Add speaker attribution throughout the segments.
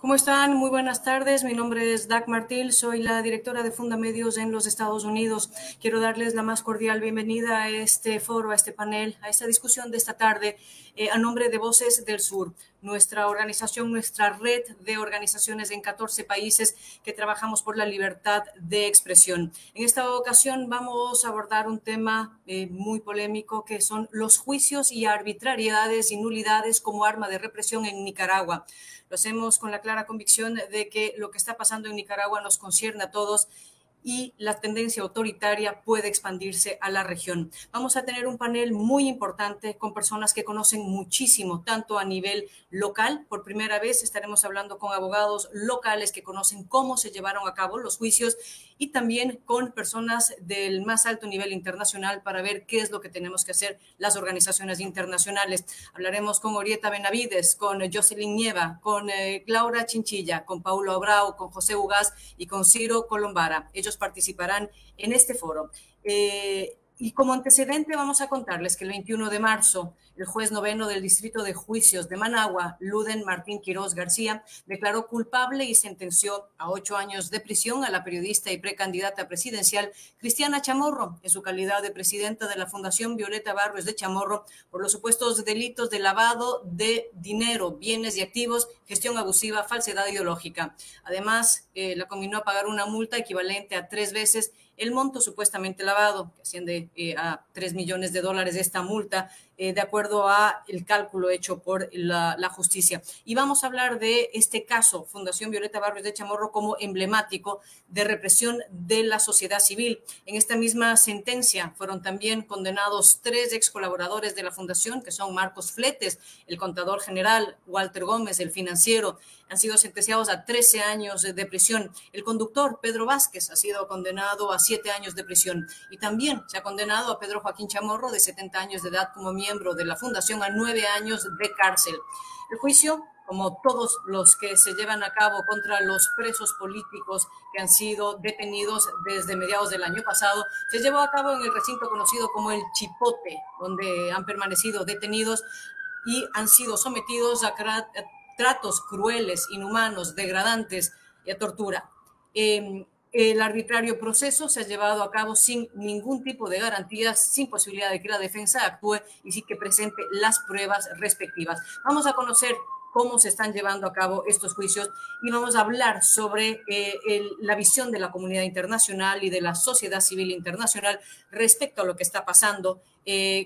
Speaker 1: ¿Cómo están? Muy buenas tardes. Mi nombre es Dagmar Till, soy la directora de Fundamedios en los Estados Unidos. Quiero darles la más cordial bienvenida a este foro, a este panel, a esta discusión de esta tarde, a nombre de Voces del Sur, nuestra organización, nuestra red de organizaciones en 14 países que trabajamos por la libertad de expresión. En esta ocasión vamos a abordar un tema muy polémico, que son los juicios y arbitrariedades y nulidades como arma de represión en Nicaragua. Lo hacemos con la clara convicción de que lo que está pasando en Nicaragua nos concierne a todos y la tendencia autoritaria puede expandirse a la región. Vamos a tener un panel muy importante con personas que conocen muchísimo, tanto a nivel local. Por primera vez estaremos hablando con abogados locales que conocen cómo se llevaron a cabo los juicios, y también con personas del más alto nivel internacional para ver qué es lo que tenemos que hacer las organizaciones internacionales. Hablaremos con Orieta Benavides, con Jocelyn Nieva, con Laura Chinchilla, con Paulo Abrao, con José Ugaz y con Ciro Colombara. Ellos participarán en este foro. Y como antecedente vamos a contarles que el 21 de marzo, el juez noveno del Distrito de Juicios de Managua, Luden Martín Quiroz García, declaró culpable y sentenció a 8 años de prisión a la periodista y precandidata presidencial Cristiana Chamorro, en su calidad de presidenta de la Fundación Violeta Barrios de Chamorro, por los supuestos delitos de lavado de dinero, bienes y activos, gestión abusiva, falsedad ideológica. Además, la conminó a pagar una multa equivalente a 3 veces el monto supuestamente lavado, que asciende a $3 millones esta multa, de acuerdo a el cálculo hecho por la justicia. Y vamos a hablar de este caso, Fundación Violeta Barrios de Chamorro, como emblemático de represión de la sociedad civil. En esta misma sentencia fueron también condenados 3 ex colaboradores de la Fundación, que son Marcos Fletes, el contador general, Walter Gómez, el financiero. Han sido sentenciados a 13 años de prisión. El conductor, Pedro Vázquez, ha sido condenado a 7 años de prisión. Y también se ha condenado a Pedro Joaquín Chamorro, de 70 años de edad, como miembro de la Fundación, a 9 años de cárcel. El juicio, como todos los que se llevan a cabo contra los presos políticos que han sido detenidos desde mediados del año pasado, se llevó a cabo en el recinto conocido como el Chipote, donde han permanecido detenidos y han sido sometidos a tratos crueles, inhumanos, degradantes y a tortura. El arbitrario proceso se ha llevado a cabo sin ningún tipo de garantías, sin posibilidad de que la defensa actúe y sí que presente las pruebas respectivas. Vamos a conocer cómo se están llevando a cabo estos juicios y vamos a hablar sobre la visión de la comunidad internacional y de la sociedad civil internacional respecto a lo que está pasando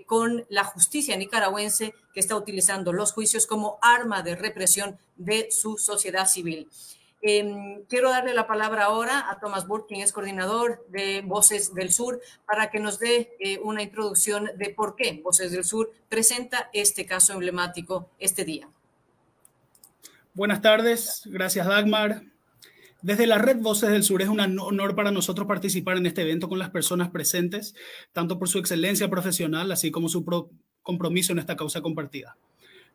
Speaker 1: con la justicia nicaragüense, que está utilizando los juicios como arma de represión de su sociedad civil. Quiero darle la palabra ahora a Thomas Burke, quien es coordinador de Voces del Sur, para que nos dé una introducción de por qué Voces del Sur presenta este caso emblemático este día.
Speaker 2: Buenas tardes, gracias Dagmar. Desde la red Voces del Sur es un honor para nosotros participar en este evento con las personas presentes, tanto por su excelencia profesional, así como su compromiso en esta causa compartida.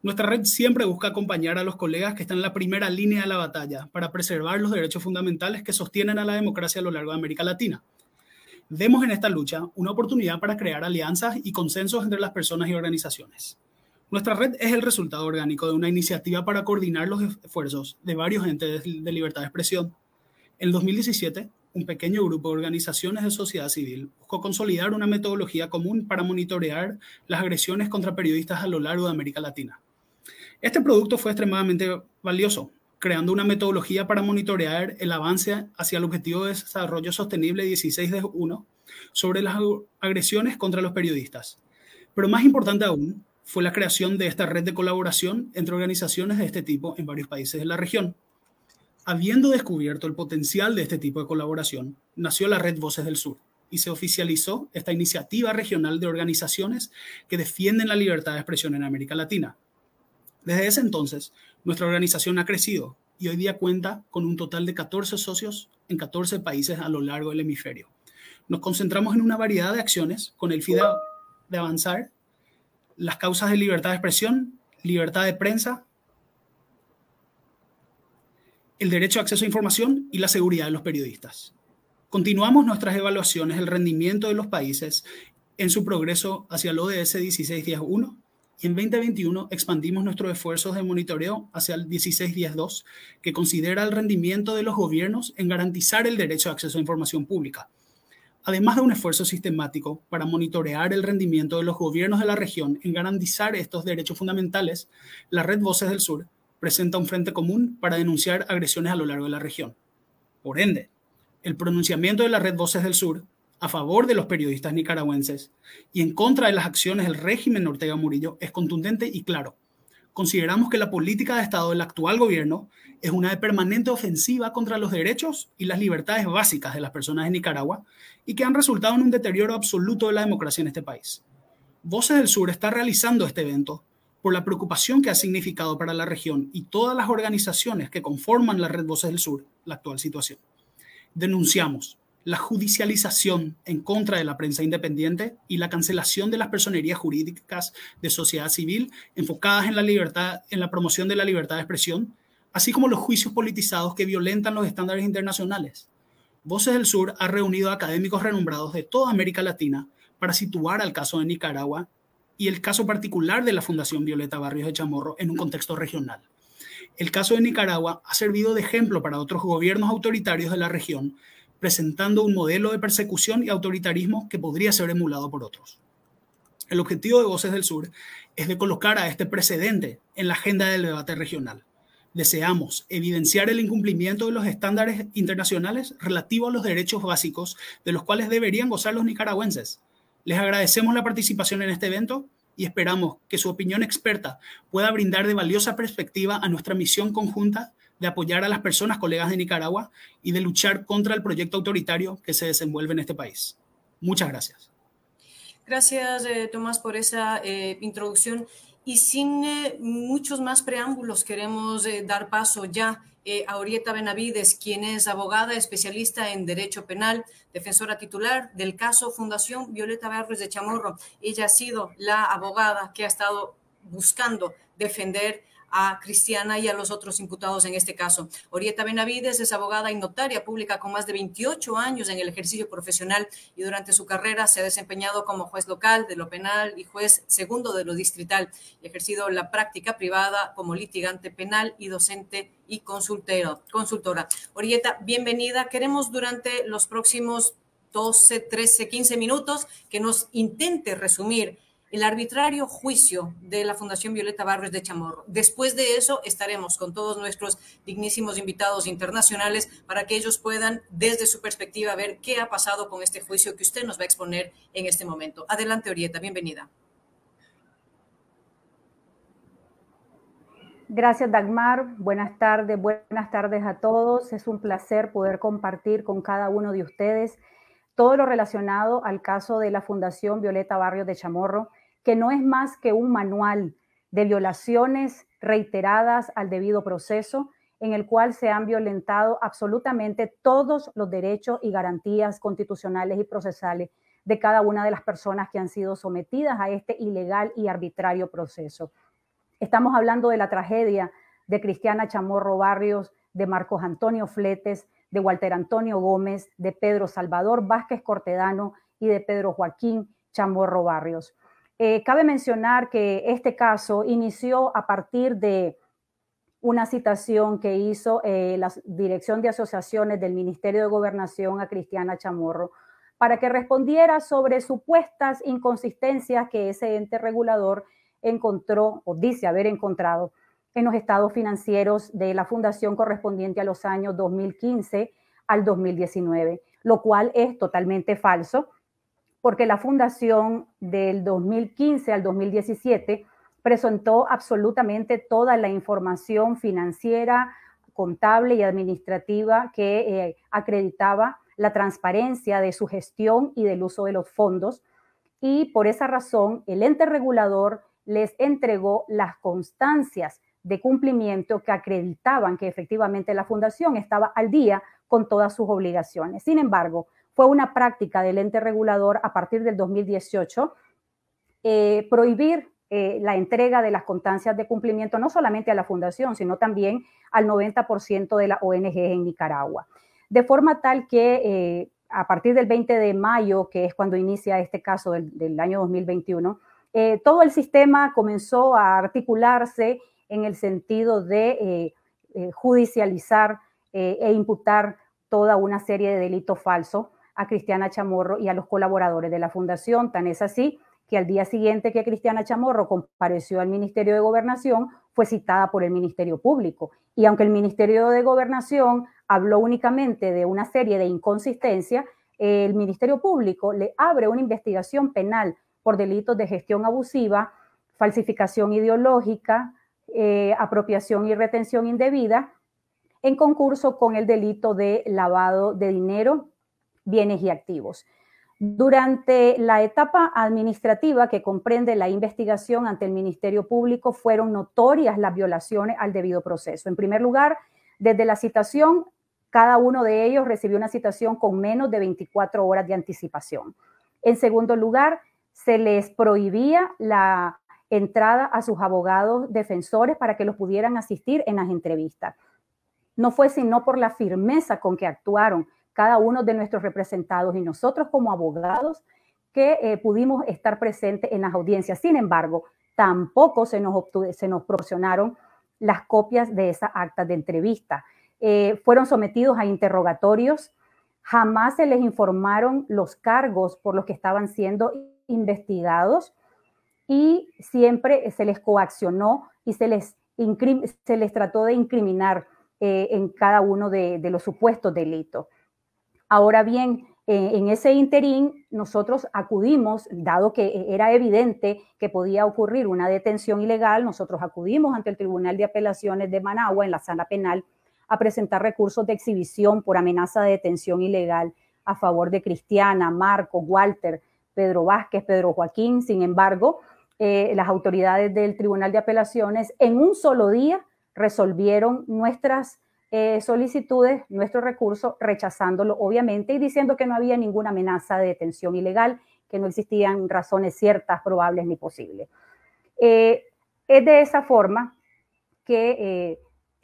Speaker 2: Nuestra red siempre busca acompañar a los colegas que están en la primera línea de la batalla para preservar los derechos fundamentales que sostienen a la democracia a lo largo de América Latina. Vemos en esta lucha una oportunidad para crear alianzas y consensos entre las personas y organizaciones. Nuestra red es el resultado orgánico de una iniciativa para coordinar los esfuerzos de varios entes de libertad de expresión. En 2017, un pequeño grupo de organizaciones de sociedad civil buscó consolidar una metodología común para monitorear las agresiones contra periodistas a lo largo de América Latina. Este producto fue extremadamente valioso, creando una metodología para monitorear el avance hacia el Objetivo de Desarrollo Sostenible 16D1 sobre las agresiones contra los periodistas. Pero más importante aún fue la creación de esta red de colaboración entre organizaciones de este tipo en varios países de la región. Habiendo descubierto el potencial de este tipo de colaboración, nació la red Voces del Sur y se oficializó esta iniciativa regional de organizaciones que defienden la libertad de expresión en América Latina. Desde ese entonces, nuestra organización ha crecido y hoy día cuenta con un total de 14 socios en 14 países a lo largo del hemisferio. Nos concentramos en una variedad de acciones con el fin de avanzar las causas de libertad de expresión, libertad de prensa, el derecho a acceso a información y la seguridad de los periodistas. Continuamos nuestras evaluaciones del rendimiento de los países en su progreso hacia el ODS 16-1 y en 2021 expandimos nuestros esfuerzos de monitoreo hacia el 1610.2, que considera el rendimiento de los gobiernos en garantizar el derecho de acceso a información pública. Además de un esfuerzo sistemático para monitorear el rendimiento de los gobiernos de la región en garantizar estos derechos fundamentales, la Red Voces del Sur presenta un frente común para denunciar agresiones a lo largo de la región. Por ende, el pronunciamiento de la Red Voces del Sur a favor de los periodistas nicaragüenses y en contra de las acciones del régimen Ortega Murillo es contundente y claro. Consideramos que la política de Estado del actual gobierno es una de permanente ofensiva contra los derechos y las libertades básicas de las personas de Nicaragua y que han resultado en un deterioro absoluto de la democracia en este país. Voces del Sur está realizando este evento por la preocupación que ha significado para la región y todas las organizaciones que conforman la Red Voces del Sur la actual situación. Denunciamos la judicialización en contra de la prensa independiente y la cancelación de las personerías jurídicas de sociedad civil enfocadas en la libertad, en la promoción de la libertad de expresión, así como los juicios politizados que violentan los estándares internacionales. Voces del Sur ha reunido a académicos renombrados de toda América Latina para situar al caso de Nicaragua y el caso particular de la Fundación Violeta Barrios de Chamorro en un contexto regional. El caso de Nicaragua ha servido de ejemplo para otros gobiernos autoritarios de la región, presentando un modelo de persecución y autoritarismo que podría ser emulado por otros. El objetivo de Voces del Sur es de colocar a este precedente en la agenda del debate regional. Deseamos evidenciar el incumplimiento de los estándares internacionales relativos a los derechos básicos de los cuales deberían gozar los nicaragüenses. Les agradecemos la participación en este evento y esperamos que su opinión experta pueda brindar de valiosa perspectiva a nuestra misión conjunta de apoyar a las personas colegas de Nicaragua y de luchar contra el proyecto autoritario que se desenvuelve en este país. Muchas gracias.
Speaker 1: Gracias, Tomás, por esa introducción. Y sin muchos más preámbulos, queremos dar paso ya a Orieta Benavides, quien es abogada especialista en Derecho Penal, defensora titular del caso Fundación Violeta Barrios de Chamorro. Ella ha sido la abogada que ha estado buscando defender a Cristiana y a los otros imputados en este caso. Orieta Benavides es abogada y notaria pública con más de 28 años en el ejercicio profesional y durante su carrera se ha desempeñado como juez local de lo penal y juez segundo de lo distrital y ha ejercido la práctica privada como litigante penal y docente y consultora. Orieta, bienvenida. Queremos durante los próximos 12, 13, 15 minutos que nos intente resumir el arbitrario juicio de la Fundación Violeta Barrios de Chamorro. Después de eso estaremos con todos nuestros dignísimos invitados internacionales para que ellos puedan, desde su perspectiva, ver qué ha pasado con este juicio que usted nos va a exponer en este momento. Adelante, Orieta, bienvenida.
Speaker 3: Gracias, Dagmar. Buenas tardes a todos. Es un placer poder compartir con cada uno de ustedes todo lo relacionado al caso de la Fundación Violeta Barrios de Chamorro, que no es más que un manual de violaciones reiteradas al debido proceso, en el cual se han violentado absolutamente todos los derechos y garantías constitucionales y procesales de cada una de las personas que han sido sometidas a este ilegal y arbitrario proceso. Estamos hablando de la tragedia de Cristiana Chamorro Barrios, de Marcos Antonio Fletes, de Walter Antonio Gómez, de Pedro Salvador Vázquez Cortedano y de Pedro Joaquín Chamorro Barrios. Cabe mencionar que este caso inició a partir de una citación que hizo la Dirección de Asociaciones del Ministerio de Gobernación a Cristiana Chamorro para que respondiera sobre supuestas inconsistencias que ese ente regulador encontró o dice haber encontrado en los estados financieros de la fundación correspondiente a los años 2015 al 2019, lo cual es totalmente falso, porque la fundación del 2015 al 2017 presentó absolutamente toda la información financiera, contable y administrativa que acreditaba la transparencia de su gestión y del uso de los fondos, y por esa razón el ente regulador les entregó las constancias de cumplimiento que acreditaban que efectivamente la fundación estaba al día con todas sus obligaciones. Sin embargo, fue una práctica del ente regulador a partir del 2018 prohibir la entrega de las constancias de cumplimiento no solamente a la fundación, sino también al 90% de las ONG en Nicaragua. De forma tal que a partir del 20 de mayo, que es cuando inicia este caso del año 2021, Todo el sistema comenzó a articularse en el sentido de judicializar e imputar toda una serie de delitos falsos a Cristiana Chamorro y a los colaboradores de la fundación. Tan es así que al día siguiente que Cristiana Chamorro compareció al Ministerio de Gobernación, fue citada por el Ministerio Público. Y aunque el Ministerio de Gobernación habló únicamente de una serie de inconsistencias, el Ministerio Público le abre una investigación penal por delitos de gestión abusiva, falsificación ideológica, apropiación y retención indebida, en concurso con el delito de lavado de dinero, bienes y activos. Durante la etapa administrativa que comprende la investigación ante el Ministerio Público, fueron notorias las violaciones al debido proceso. En primer lugar, desde la citación, cada uno de ellos recibió una citación con menos de 24 horas de anticipación. En segundo lugar, se les prohibía la entrada a sus abogados defensores para que los pudieran asistir en las entrevistas. No fue sino por la firmeza con que actuaron cada uno de nuestros representados y nosotros como abogados que pudimos estar presentes en las audiencias. Sin embargo, tampoco se nos proporcionaron las copias de esas actas de entrevista. Fueron sometidos a interrogatorios, jamás se les informaron los cargos por los que estaban siendo investigados y siempre se les coaccionó y se les trató de incriminar en cada uno de los supuestos delitos. Ahora bien, en ese interín nosotros acudimos, dado que era evidente que podía ocurrir una detención ilegal, nosotros acudimos ante el Tribunal de Apelaciones de Managua en la sala penal a presentar recursos de exhibición por amenaza de detención ilegal a favor de Cristiana, Marco, Walter, Pedro Vázquez, Pedro Joaquín. Sin embargo, las autoridades del Tribunal de Apelaciones en un solo día resolvieron nuestras solicitudes, nuestro recurso, rechazándolo obviamente y diciendo que no había ninguna amenaza de detención ilegal, que no existían razones ciertas, probables ni posibles. Es de esa forma que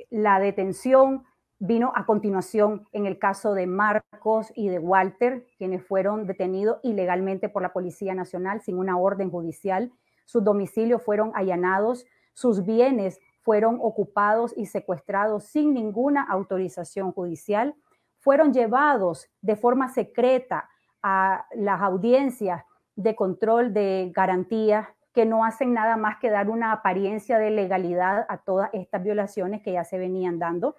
Speaker 3: la detención vino a continuación en el caso de Marcos y de Walter, quienes fueron detenidos ilegalmente por la Policía Nacional sin una orden judicial. Sus domicilios fueron allanados, sus bienes fueron ocupados y secuestrados sin ninguna autorización judicial, fueron llevados de forma secreta a las audiencias de control de garantía que no hacen nada más que dar una apariencia de legalidad a todas estas violaciones que ya se venían dando.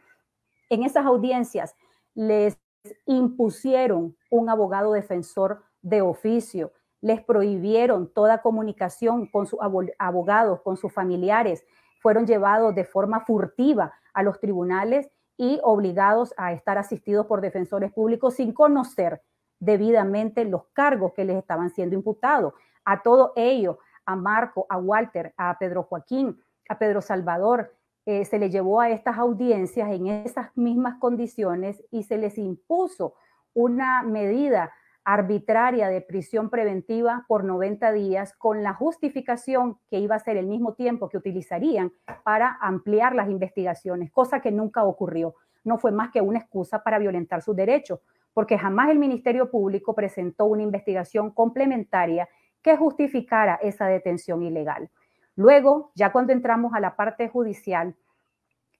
Speaker 3: En esas audiencias les impusieron un abogado defensor de oficio, les prohibieron toda comunicación con sus abogados, con sus familiares, fueron llevados de forma furtiva a los tribunales y obligados a estar asistidos por defensores públicos sin conocer debidamente los cargos que les estaban siendo imputados. A todo ello, a Marco, a Walter, a Pedro Joaquín, a Pedro Salvador, se les llevó a estas audiencias en esas mismas condiciones y se les impuso una medida arbitraria de prisión preventiva por 90 días con la justificación que iba a ser el mismo tiempo que utilizarían para ampliar las investigaciones, cosa que nunca ocurrió. No fue más que una excusa para violentar sus derechos, porque jamás el Ministerio Público presentó una investigación complementaria que justificara esa detención ilegal. Luego, ya cuando entramos a la parte judicial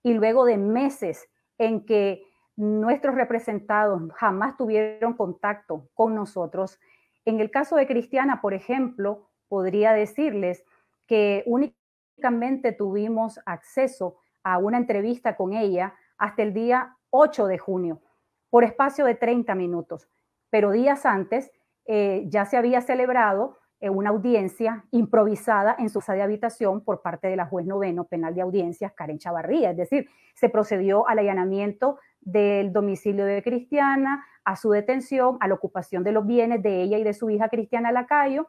Speaker 3: y luego de meses en que nuestros representados jamás tuvieron contacto con nosotros. En el caso de Cristiana, por ejemplo, podría decirles que únicamente tuvimos acceso a una entrevista con ella hasta el día 8 de junio, por espacio de 30 minutos. Pero días antes ya se había celebrado una audiencia improvisada en su sala de habitación por parte de la juez noveno penal de audiencias, Karen Chavarría. Es decir, se procedió al allanamiento del domicilio de Cristiana, a su detención, a la ocupación de los bienes de ella y de su hija Cristiana Lacayo,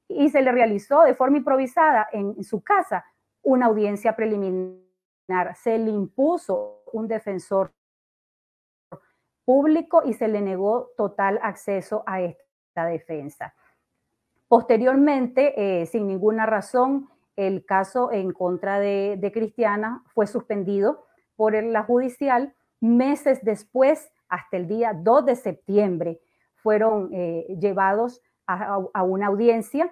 Speaker 3: y se le realizó de forma improvisada en su casa una audiencia preliminar. Se le impuso un defensor público y se le negó total acceso a esta defensa. Posteriormente, sin ninguna razón, el caso en contra de Cristiana fue suspendido por la judicial. Meses después, hasta el día 2 de septiembre, fueron llevados a una audiencia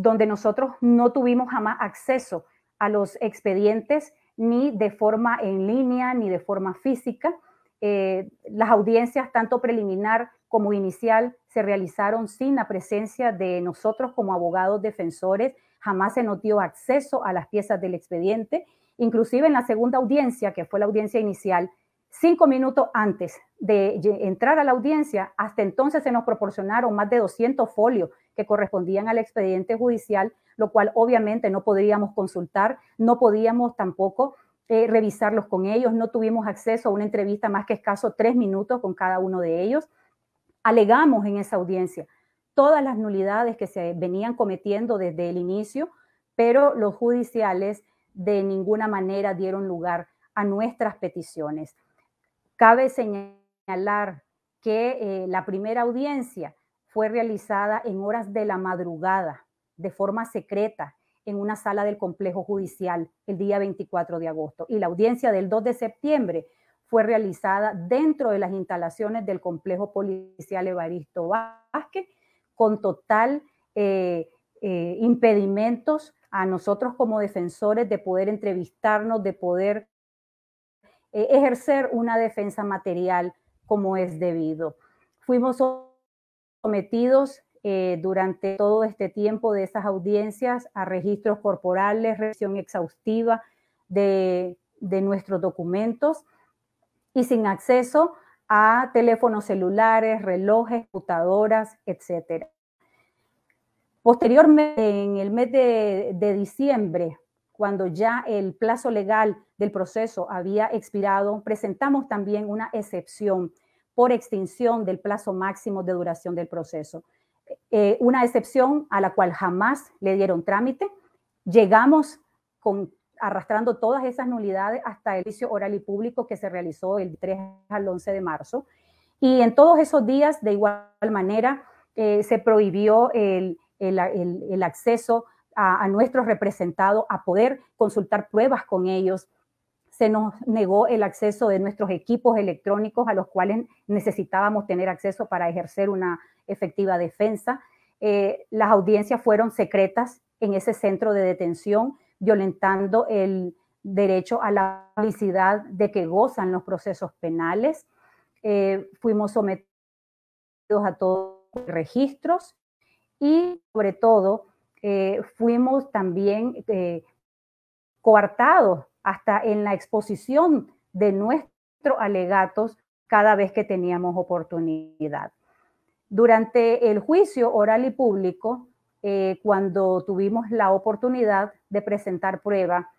Speaker 3: donde nosotros no tuvimos jamás acceso a los expedientes ni de forma en línea ni de forma física. Las audiencias, tanto preliminar como inicial, se realizaron sin la presencia de nosotros como abogados defensores. Jamás se nos dio acceso a las piezas del expediente. Inclusive en la segunda audiencia, que fue la audiencia inicial, 5 minutos antes de entrar a la audiencia, hasta entonces se nos proporcionaron más de 200 folios que correspondían al expediente judicial, lo cual obviamente no podríamos consultar, no podíamos tampoco revisarlos con ellos, no tuvimos acceso a una entrevista más que escaso 3 minutos con cada uno de ellos. Alegamos en esa audiencia todas las nulidades que se venían cometiendo desde el inicio, pero los judiciales de ninguna manera dieron lugar a nuestras peticiones. Cabe señalar que la primera audiencia fue realizada en horas de la madrugada, de forma secreta, en una sala del complejo judicial el día 24 de agosto. Y la audiencia del 2 de septiembre fue realizada dentro de las instalaciones del complejo policial Evaristo Vázquez, con total impedimentos a nosotros como defensores de poder entrevistarnos, de poder ejercer una defensa material como es debido. Fuimos sometidos durante todo este tiempo de esas audiencias a registros corporales, revisión exhaustiva de nuestros documentos y sin acceso a teléfonos celulares, relojes, computadoras, etc. Posteriormente, en el mes de diciembre, cuando ya el plazo legal del proceso había expirado, presentamos también una excepción por extinción del plazo máximo de duración del proceso. Una excepción a la cual jamás le dieron trámite. Llegamos arrastrando todas esas nulidades hasta el juicio oral y público que se realizó el 3 al 11 de marzo. Y en todos esos días, de igual manera, se prohibió el acceso a nuestros representados a poder consultar pruebas con ellos. Se nos negó el acceso de nuestros equipos electrónicos a los cuales necesitábamos tener acceso para ejercer una efectiva defensa. Las audiencias fueron secretas en ese centro de detención, violentando el derecho a la publicidad de que gozan los procesos penales. Fuimos sometidos a todos los registros y, sobre todo, fuimos también coartados hasta en la exposición de nuestros alegatos cada vez que teníamos oportunidad. Durante el juicio oral y público, cuando tuvimos la oportunidad de presentar prueba,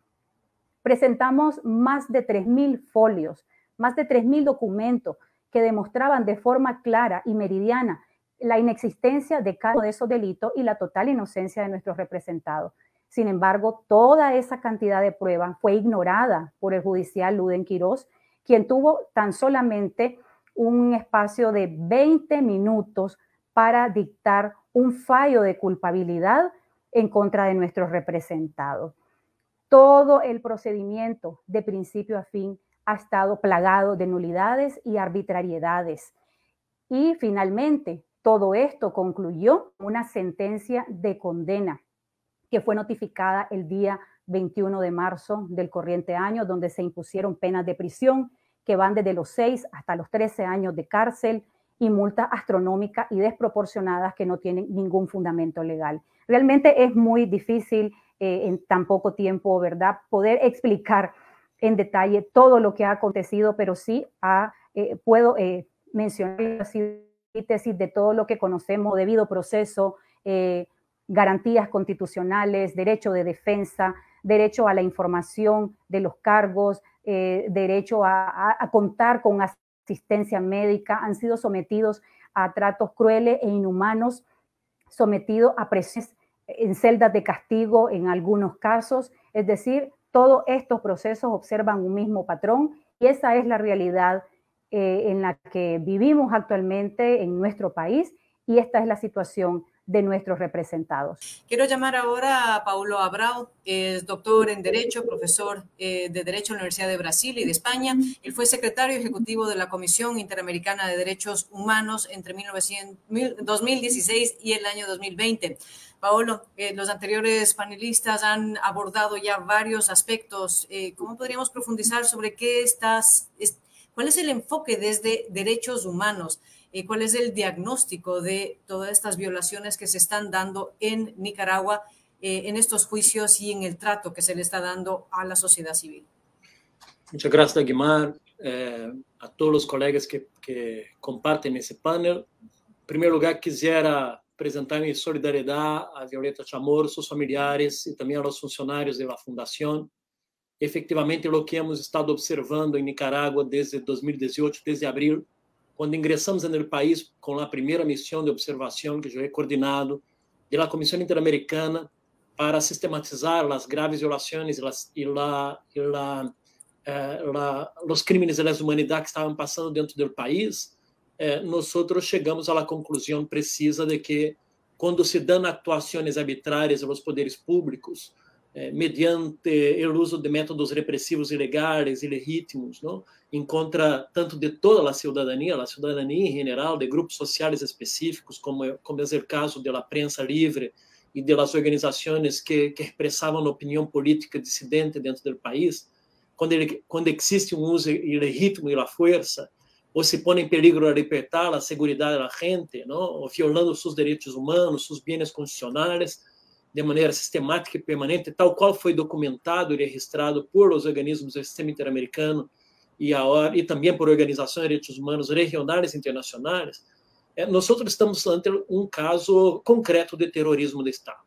Speaker 3: presentamos más de 3.000 folios, más de 3.000 documentos que demostraban de forma clara y meridiana la inexistencia de cada uno de esos delitos y la total inocencia de nuestros representados. Sin embargo, toda esa cantidad de pruebas fue ignorada por el judicial Luden Quiroz, quien tuvo tan solamente un espacio de 20 minutos para dictar un fallo de culpabilidad en contra de nuestros representados. Todo el procedimiento de principio a fin ha estado plagado de nulidades y arbitrariedades. Y finalmente, todo esto concluyó con una sentencia de condena que fue notificada el día 21 de marzo del corriente año, donde se impusieron penas de prisión que van desde los 6 hasta los 13 años de cárcel y multas astronómicas y desproporcionadas que no tienen ningún fundamento legal. Realmente es muy difícil en tan poco tiempo, ¿verdad?, poder explicar en detalle todo lo que ha acontecido, pero sí puedo mencionar la síntesis de todo lo que conocemos: debido proceso, garantías constitucionales, derecho de defensa, derecho a la información de los cargos, derecho a contar con asistencia médica. Han sido sometidos a tratos crueles e inhumanos, sometidos a presiones en celdas de castigo en algunos casos. Es decir, todos estos procesos observan un mismo patrón y esa es la realidad en la que vivimos actualmente en nuestro país, y esta es la situación de nuestros representados.
Speaker 1: Quiero llamar ahora a Paulo Abrao, es doctor en Derecho, profesor de Derecho en la Universidad de Brasil y de España. Él fue secretario ejecutivo de la Comisión Interamericana de Derechos Humanos entre 2016 y el año 2020. Paolo, los anteriores panelistas han abordado ya varios aspectos. ¿Cómo podríamos profundizar sobre cuál es el enfoque desde derechos humanos? ¿Cuál es el diagnóstico de todas estas violaciones que se están dando en Nicaragua, en estos juicios y en el trato que se le está dando a la sociedad civil?
Speaker 4: Muchas gracias, Dagmar. A todos los colegas que comparten ese panel. En primer lugar, quisiera presentar mi solidariedad a Violeta Chamorro, sus familiares y también a los funcionarios de la Fundación. Efectivamente, lo que hemos estado observando en Nicaragua desde 2018, desde abril, cuando ingresamos en el país con la primera misión de observación que yo he coordinado de la Comisión Interamericana para sistematizar las graves violaciones los crímenes de lesa humanidade que estavam passando dentro do país, nós chegamos à conclusão precisa de que, quando se dão atuações arbitrárias aos poderes públicos, mediante o uso de métodos repressivos ilegais, ilegítimos, não? Em contra tanto de toda a cidadania em geral, de grupos sociais específicos, como é o caso da prensa livre e das organizações que expressavam opinião política dissidente dentro do país, quando existe uso ilegítimo da força, ou se põe em perigo a libertar a segurança da gente, não? Ou violando seus direitos humanos, seus bens constitucionais, de maneira sistemática e permanente, tal qual foi documentado e registrado por os organismos do sistema interamericano e também por organizações de direitos humanos regionais e internacionais, nós estamos ante caso concreto de terrorismo de Estado.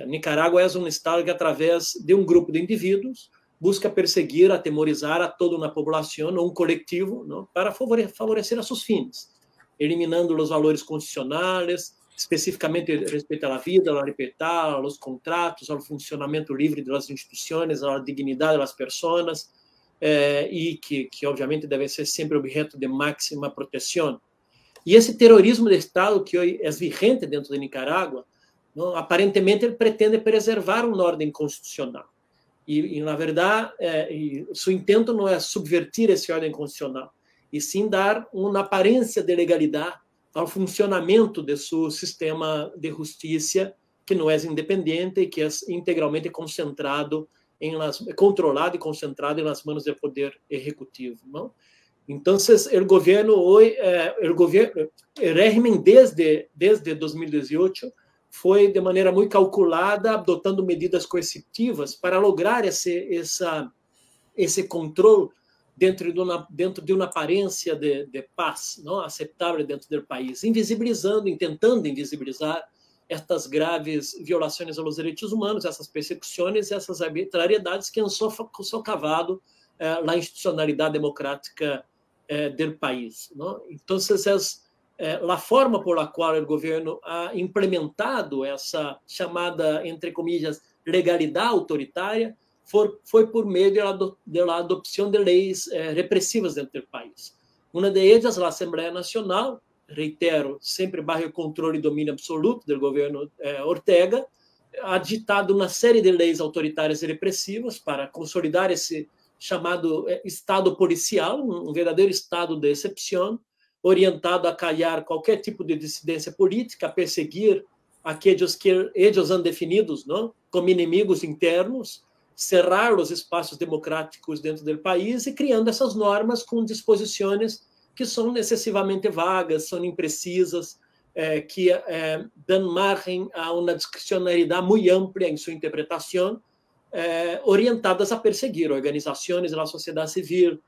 Speaker 4: Nicarágua é Estado que, através de grupo de indivíduos, busca perseguir, atemorizar a toda uma população ou coletivo, não? Para favorecer a seus fins, eliminando os valores constitucionais, especificamente respeito à vida, à liberdade, aos contratos, ao funcionamento livre das instituições, à dignidade das pessoas, e que obviamente deve ser sempre objeto de máxima proteção. E esse terrorismo de Estado que hoje é vigente dentro de Nicarágua, não? Aparentemente ele pretende preservar uma ordem constitucional. E na verdade, seu intento não é subvertir essa ordem constitucional, e sim dar uma aparência de legalidade ao funcionamento de seu sistema de justiça, que não é independente e que é integralmente controlado e concentrado nas mãos do poder executivo, não? Então, o governo hoje, o régimen desde 2018 foi de maneira muito calculada, adotando medidas coercitivas para lograr esse controle dentro de uma aparência de paz, não aceitável dentro do país, tentando invisibilizar estas graves violações aos direitos humanos, essas persecuções, essas arbitrariedades que han socavado a institucionalidade democrática do país, não? Então, a forma por la qual o governo ha implementado essa chamada, entre comillas, legalidade autoritária foi por meio da adopção de leis repressivas dentro do país. Uma delas, a Assembleia Nacional, reitero, sempre bajo o controle e domínio absoluto do governo Ortega, ha ditado uma série de leis autoritárias e repressivas para consolidar esse chamado Estado policial, um verdadeiro estado de exceção, orientado a calhar qualquer tipo de dissidência política, a perseguir aqueles que eles han definidos, não? Como inimigos internos, cerrar os espaços democráticos dentro do país e criando essas normas com disposições que são excessivamente vagas, são imprecisas, que dão margem a uma discricionariedade muito ampla em sua interpretação, orientadas a perseguir organizações da sociedade civil,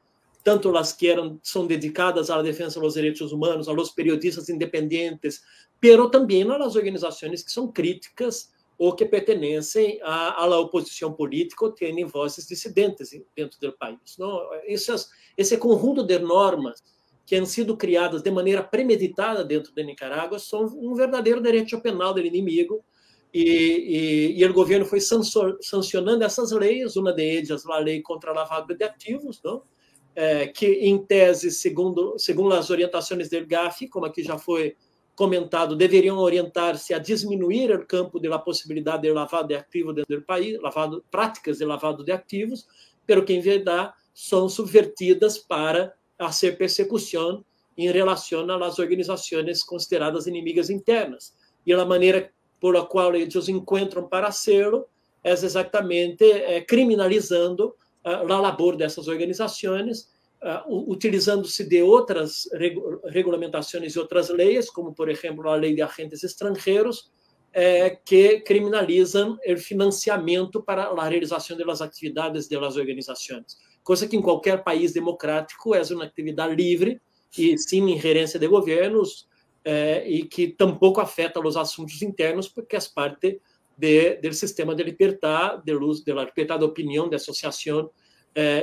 Speaker 4: tanto as que são dedicadas à defesa dos direitos humanos, aos periodistas independentes, pero também às organizações que são críticas ou que pertencem à oposição política ou têm vozes dissidentes dentro do país. Não? Esse conjunto de normas que han sido criadas de maneira premeditada dentro de Nicarágua são um verdadeiro direito penal do inimigo, e o governo foi sancionando essas leis, uma delas a lei contra lavado de ativos, não? Que, em tese, segundo as orientações do GAFI, como aqui já foi comentado, deveriam orientar-se a diminuir o campo da possibilidade de lavado de ativos dentro do país, práticas de lavado de ativos, pero que, em verdade, são subvertidas para fazer persecução em relação às organizações consideradas inimigas internas. E a maneira por la qual eles encontram para hacerlo é exatamente criminalizando a labor dessas organizações, utilizando-se de outras regulamentações e outras leis, como, por exemplo, a lei de agentes estrangeiros, que criminalizam o financiamento para a realização das atividades das organizações, coisa que em qualquer país democrático é uma atividade livre e sem ingerência de governos, e que tampouco afeta os assuntos internos, porque é parte do sistema de liberdade, de liberdade de opinião, de associação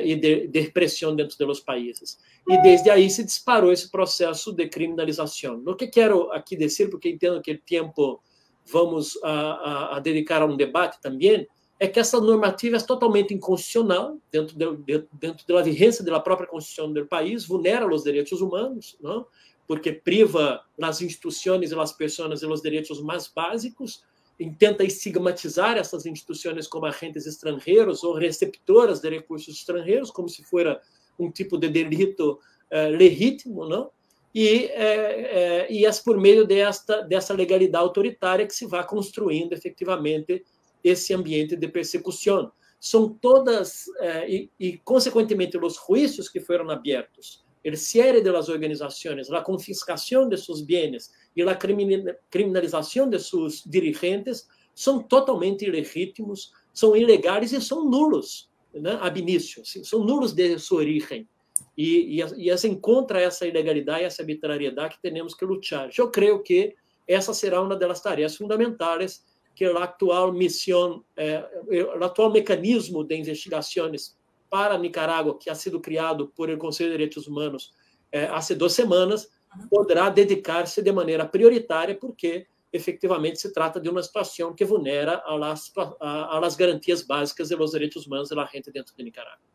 Speaker 4: e de expressão dentro dos países. E desde aí se disparou esse processo de criminalização. O que quero aqui dizer, porque entendo que o tempo vamos a dedicar a um debate também, é que essa normativa é totalmente inconstitucional, dentro da vigência da própria Constituição do país, vulnera os direitos humanos, não? Porque priva as instituições e as pessoas dos direitos mais básicos, tenta estigmatizar essas instituições como agentes estrangeiros ou receptoras de recursos estrangeiros, como se fosse um tipo de delito legítimo, não? E é por meio dessa legalidade autoritária que se vai construindo efetivamente esse ambiente de persecução. São todas, e consequentemente, os juízos que foram abertos, o cierre das organizações, a confiscação de seus bens e a criminalização de seus dirigentes são totalmente ilegítimos, são ilegais e são nulos, né, ab início, são nulos de sua origem. E é contra essa ilegalidade e essa arbitrariedade que temos que lutar. Eu creio que essa será uma das tarefas fundamentais que a atual missão, o atual mecanismo de investigações para Nicarágua, que ha sido criado por el Conselho de Direitos Humanos há 2 semanas, poderá dedicar-se de maneira prioritária, porque efetivamente se trata de uma situação que vulnera as garantias básicas dos direitos humanos da gente dentro de Nicarágua.